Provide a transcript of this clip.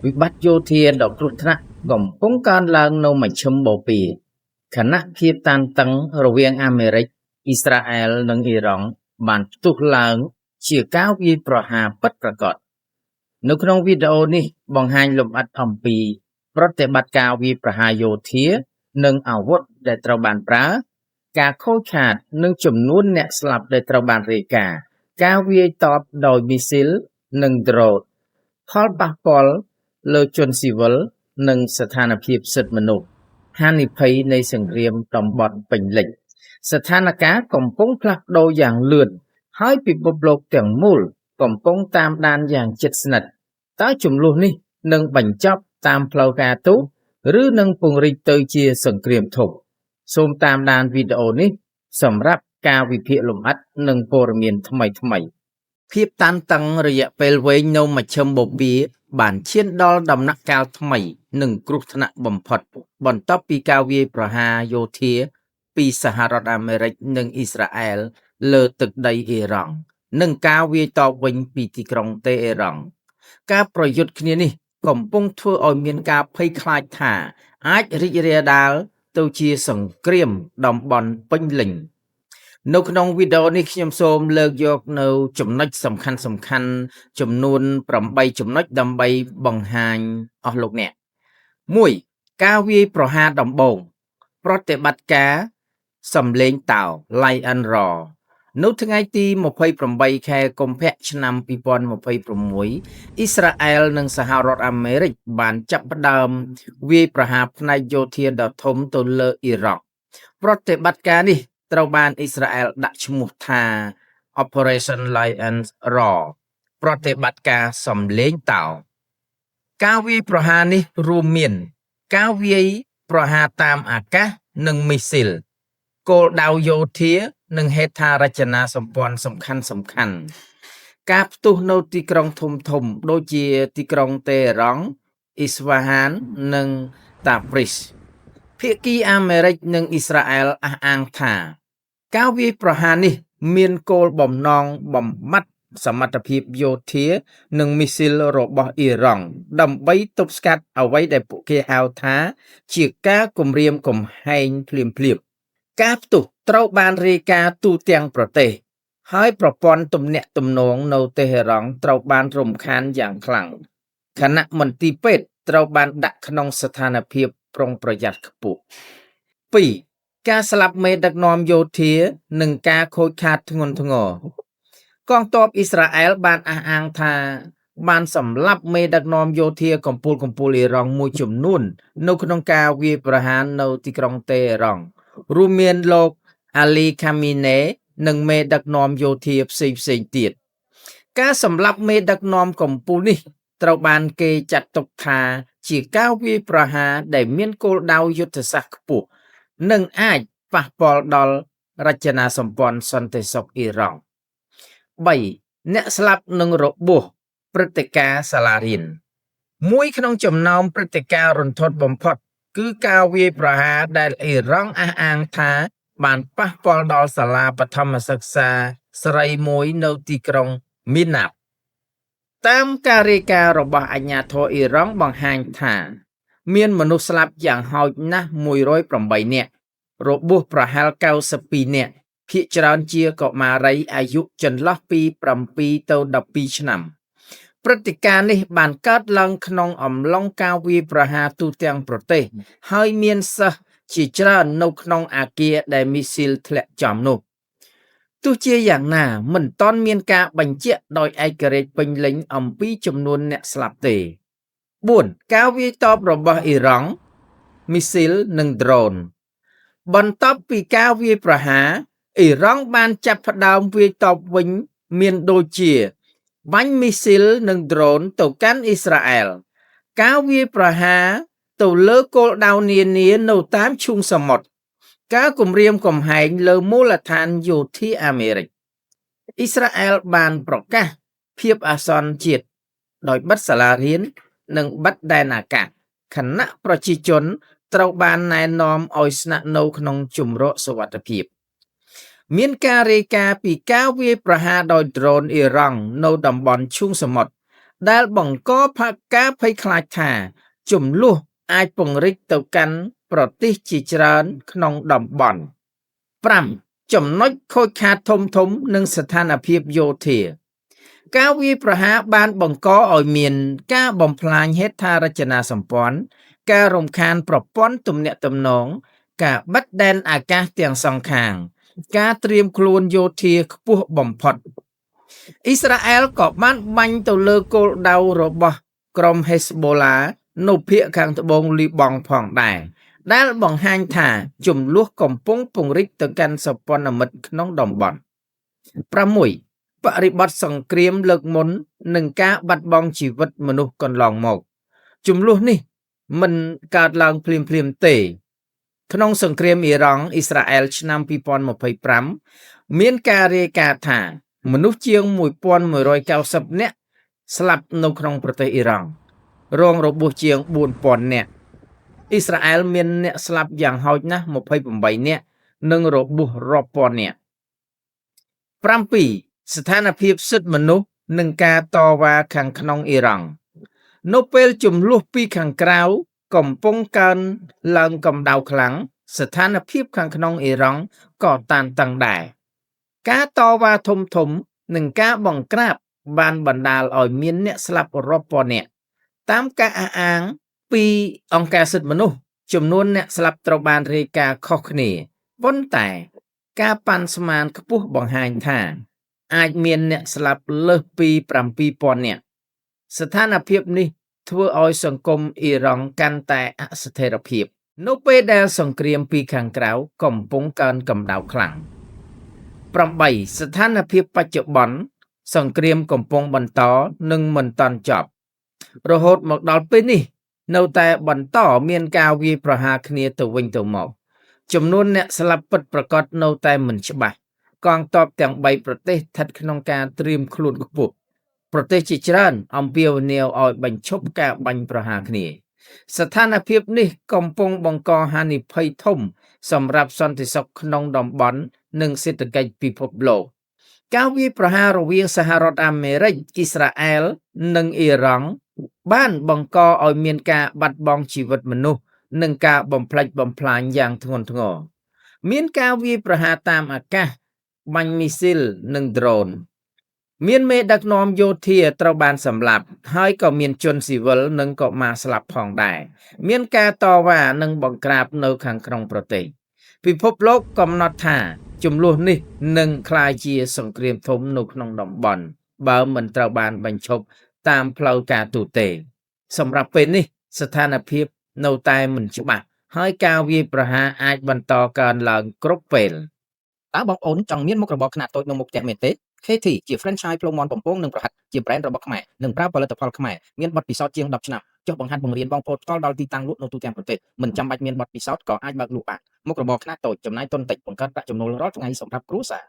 វិបត្តិយោធាដ៏គ្រោះថ្នាក់កំពុងកើនឡើងនៅមជ្ឈិមបូព៌ាខណៈភាពតានតឹងរវាងអាមេរិកអ៊ីស្រាអែលនិងអ៊ីរ៉ង់បានផ្ទុះឡើងជាការវាយប្រហារពិតប្រាកដនៅក្នុងវីដេអូនេះបង្ហាញលម្អិតអំពីប្រតិបត្តិការវាយប្រហារយោធានិងអាវុធដែលត្រូវបានប្រើការខូចខាតនិងចំនួនអ្នកស្លាប់ដែលត្រូវបានរាយការណ៍ការវាយតបដោយមីស៊ីលនិងដ្រូនផលប៉ះពាល់លើជនស៊ីវិលនិងស្ថានភាពសិទ្ធិមនុស្សហានិភ័យនៃសង្គ្រាមតំបន់ពេញលេញស្ថានភាពកំពុងផ្លាស់ប្ដូរយ៉ាងលឿនហើយពិភពលោកទាំងមូលកំពុងតាមដានយ៉ាងជិតស្និទ្ធតើជម្លោះនេះនឹងបញ្ចប់តាមផ្លូវការទូតឬនឹងពង្រីកទៅជាសង្គ្រាមធំសូមតាមដានវីដេអូនេះសម្រាប់ការវិភាគលម្អិតនិងព័ត៌មានថ្មីៗភាពតានតឹងរយៈពេលវែងនៅមជ្ឈិមបូព៌ាបានឈានដល់ដំណាក់កាលថ្មីនិងគ្រោះថ្នាក់បំផុតបន្ទាប់ពីការវាយប្រហារយោធាពីសហរដ្ឋអាមេរិកនិងអ៊ីស្រាអែលលើទឹកដីអ៊ីរ៉ង់និងការវាយតបវិញពីទីក្រុងតេហេរ៉ង់ការប្រយុទ្ធគ្នានេះកំពុងធ្វើឲ្យមានការភ័យខ្លាចថាអាចរីករាលដាលទៅជាសង្គ្រាមតំបន់ពេញលេញនៅក្នុងវីដេអូនេះខ្ញុំសូមលើកយកនៅចំណុចសំខាន់ចំនួន8ចំណុចដើម្បីបង្ហាញអស់លោកអ្នក1ការវាយប្រហារដំបូងប្រតិបត្តិការសំលេងតោ Lion Roar នៅថ្ងៃទី28ខែកុម្ភៈឆ្នាំ2026អ៊ីស្រាអែលនិងសហរដ្ឋអាមេរិកបានចាប់ផ្ដើមវាយប្រហារផ្នែកយោធាដ៏ធំទៅលើអ៊ីរ៉ង់ប្រតិបត្តិការនេះត្រូវបានអ៊ីស្រាអែលដាក់ឈ្មោះថា Operation Lion Roar ប្រតិបត្តិការសំលេងតោការវាយប្រហារនេះរួមមានការវាយប្រហារតាមអាកាសនិងមីស៊ីលគោលដៅយោធានិងហេដ្ឋារចនាសម្ព័ន្ធសំខាន់ការផ្ទុះនៅទីក្រុងធំដូចជាទីក្រុងតេហេរ៉ង់អ៊ីស្វ៉ាហាននិងតាប្រីសភាគីអាមេរិកនិងអ៊ីស្រាអែលអះអាងថាការវាយប្រហារនេះមានគោលបំណងបំបត្តិសមត្ថភាពយោធានិងមីស៊ីលរបស់អ៊ីរ៉ង់ដើម្បីទប់ស្កាត់អ្វីដែលពួកគេហៅថាជាការគំរាមកំហែងភ្លាមការផ្ទុះត្រូវបានរាយការណ៍ទូទាំងប្រទេសហើយប្រព័ន្ធទំនាក់ទំនងនៅតេហេរ៉ង់ត្រូវបានរំខានយ៉ាងខ្លាំងខណៈមន្ទីរពេទ្យត្រូវបានដាក់ក្នុងស្ថានភាពប្រុងប្រយ័ត្នខ្ពស់2ការស្លាប់មេដឹកនាំយោធានិងការខូចខាតធ្ងន់ធ្ងរកងទ័ពអ៊ីស្រាអែលបានអះអាងថាបានសម្លាប់មេដឹកនាំយោធាកំពូលអ៊ីរ៉ង់មួយចំនួននៅក្នុងការវាយប្រហារនៅទីក្រុងតេហេរ៉ង់រួមមានលោកអាលីខាមីណេនិងមេដឹកនាំយោធាផ្សេងទៀតការសម្លាប់មេដឹកនាំកំពូលនេះត្រូវបានគេចាត់ទុកថាជាការវាយប្រហារដែលមានគោលដៅយុទ្ធសាស្ត្រខ្ពស់និងអាចប៉ះពាល់ដល់រចនាសម្ព័ន្ធសន្តិសុខអ៊ីរ៉ង់3អ្នកស្លាប់និងរបួសព្រឹត្តិការណ៍សាលារៀនមួយក្នុងចំណោមព្រឹត្តិការណ៍រន្ធត់បំផុតគឺការវាយប្រហារដែលអ៊ីរ៉ង់អះអាងថាបានប៉ះពាល់ដល់សាលាបឋមសិក្សាស្រីមួយនៅទីក្រុងមីណាប់តាមការរាយការណ៍របស់អាជ្ញាធរអ៊ីរ៉ង់បង្ហាញថាមានមនុស្សស្លាប់យ៉ាងហោចណាស់108នាក់របួសប្រហែល92នាក់ភាគច្រើនជាកុមារីអាយុចន្លោះពី7ទៅ12ឆ្នាំព្រឹត្តិការណ៍នេះបានកើតឡើងក្នុងអំឡុងការវាយប្រហារទូទាំងប្រទេសហើយមានសិស្សជាច្រើននៅក្នុងអគារដែលមីស៊ីលធ្លាក់ចំនោះទោះជាយ៉ាងណាមិនទាន់មានការបញ្ជាក់ដោយឯករាជ្យពេញលេញអំពីចំនួនអ្នកស្លាប់ទេ4ការវាយតបរបស់អ៊ីរ៉ង់មីស៊ីលនិងដ្រូនបន្ទាប់ពីការវាយប្រហារអ៊ីរ៉ង់បានចាប់ផ្ដើមវាយតបវិញមានដូចជាបាញ់មីស៊ីលនិងដ្រូនទៅកាន់អ៊ីស្រាអែលការវាយប្រហារទៅលើគោលដៅនានានៅតាមឈូងសមុទ្រការគំរាមកំហែងលើមូលដ្ឋានយោធាអាមេរិកអ៊ីស្រាអែលបានប្រកាសភាពអាសន្នជាតិដោយបិទសាលារៀននិងបិទដែនអាកាសខណៈប្រជាជនត្រូវបានណែនាំឲ្យស្នាក់នៅក្នុងជម្រកសុវត្ថិភាពមានការរាយការណ៍ពីការវាយប្រហារដោយដ្រូនអ៊ីរ៉ង់នៅតំបន់ឈូងសមុទ្រ ដែលបង្កផការភ័យខ្លាចថាចំនួនអាចពង្រីកទៅកាន់ប្រទេសជាច្រើនក្នុងតំបន់ 5. ចំណុចខូចខាតធំៗនិងស្ថានភាពយោធាការវាយប្រហារបានបង្កឲ្យមានការបំផ្លាញហេដ្ឋារចនាសម្ព័ន្ធការរំខានប្រព័ន្ធទំនាក់ទំនងការបិទដែនអាកាសទាំងសងខាងការត្រៀមខ្លួនយោធាខ្ពស់បំផុតអ៊ីស្រាអែលក៏បានបាញ់ទៅលើគោលដៅរបស់ក្រុមហេសបូឡានៅភាគខាងត្បូងលីបង់ផងដែរដែលបង្ហាញថាចំនួនកំពុងពង្រីកទៅកាន់សម្ព័ន្ធមិត្តក្នុងតំបន់ 6. បរិបទសង្គ្រាមលើកមុននិងការបាត់បង់ជីវិតមនុស្សកន្លងមកចំនួននេះមិនកើតឡើងភ្លាមៗទេក្នុងសង្គ្រាមអ៊ីរ៉ង់អ៊ីស្រាអែលឆ្នាំ2025មានការរាយការណ៍ថាមនុស្សជាង 1190 នាក់ស្លាប់នៅក្នុងប្រទេសអ៊ីរ៉ង់រងរបួសជាង 4000 នាក់អ៊ីស្រាអែលមានអ្នកស្លាប់យ៉ាងហោចណាស់28នាក់និងរបួសរាប់ពាន់នាក់ 7. ស្ថានភាពសិទ្ធិមនុស្សនិងការតវ៉ាខាងក្នុងអ៊ីរ៉ង់នៅពេលចំនួនពីខាងក្រៅកំពុងកើនឡើងកម្ដៅខ្លាំងស្ថានភាពខាងក្នុងអ៊ីរ៉ង់ក៏តានតឹងដែរការតវ៉ាធំៗនិងការបង្ក្រាបបានបណ្ដាលឲ្យមានអ្នកស្លាប់រាប់ពាន់នាក់តាមការអះអាងពីអង្គការសិទ្ធិមនុស្សចំនួនអ្នកស្លាប់ត្រូវបានរាយការណ៍ខុសគ្នាប៉ុន្តែការប៉ាន់ស្មានខ្ពស់បង្ហាញថាអាចមានអ្នកស្លាប់លើសពី 7000 នាក់ស្ថានភាពនេះធ្វើឲ្យសង្គមអ៊ីរ៉ង់កាន់តែអស្ថិរភាពនៅពេលដែលសង្គ្រាមពីខាងក្រៅកំពុងកើនកម្ដៅខ្លាំង 8. ស្ថានភាពបច្ចុប្បន្នសង្គ្រាមកំពុងបន្តនិងមិនតាន់ចប់រហូតមកដល់ពេលនេះនៅតែបន្តមានការវាយប្រហារគ្នាទៅវិញទៅមកចំនួនអ្នកស្លាប់ពិតប្រាកដនៅតែមិនច្បាស់កងទ័ពទាំង3ប្រទេសស្ថិតក្នុងការត្រៀមខ្លួនខ្ពស់ប្រទេសជាច្រើនអំពាវនាវឲ្យបញ្ឈប់ការបាញ់ប្រហារគ្នាស្ថានភាពនេះកំពុងបង្កហានិភ័យធំសម្រាប់សន្តិសុខក្នុងតំបន់និងសេដ្ឋកិច្ចពិភពលោកការវាយប្រហាររវាងសហរដ្ឋអាមេរិកអ៊ីស្រាអែលនិងអ៊ីរ៉ង់បានបង្កឲ្យមានការបាត់បង់ជីវិតមនុស្សនិងការបំផ្លិចបំផ្លាញយ៉ាងធ្ងន់ធ្ងរមានការវាយប្រហារតាមអាកាសបាញ់មីស៊ីលនិងដ្រូនមានមេដឹកនាំយោធាត្រូវបានសម្លាប់ហើយក៏មានជនស៊ីវិលនិងកុមារស្លាប់ផងដែរមានការតវ៉ានិងបង្ក្រាបនៅខាងក្នុងប្រទេសពិភពលោកកំណត់ថាចំនួននេះនឹងក្លាយជាសង្គ្រាមធំនៅក្នុងតំបន់បើមិនត្រូវបានបញ្ឈប់តាមផ្លូវការទូតទេសម្រាប់ពេលនេះស្ថានភាពនៅតែមិនច្បាស់ហើយការវាយប្រហារអាចបន្តកើនឡើងគ្រប់ពេលតើបងប្អូនចង់មានមុខរបរខ្នាតតូចនៅមុខផ្ទះមែនទេ KT ជា franchise ផ្លូវមន់បំពងនិងប្រហិតជា brand របស់ខ្មែរនិងប្រើផលិតផលខ្មែរមានបទពិសោធន៍ជាង10ឆ្នាំចុះបង្ហាត់បង្រៀនបងប្អូនផ្ទាល់ដល់ទីតាំងលក់នៅទូទាំងប្រទេសមិនចាំបាច់មានបទពិសោធន៍ក៏អាចបើកលក់បានមុខរបរខ្នាតតូចចំណាយទុនតិចបង្កើតប្រាក់ចំណូលរាល់ថ្ងៃសម្រាប់គ្រួសារ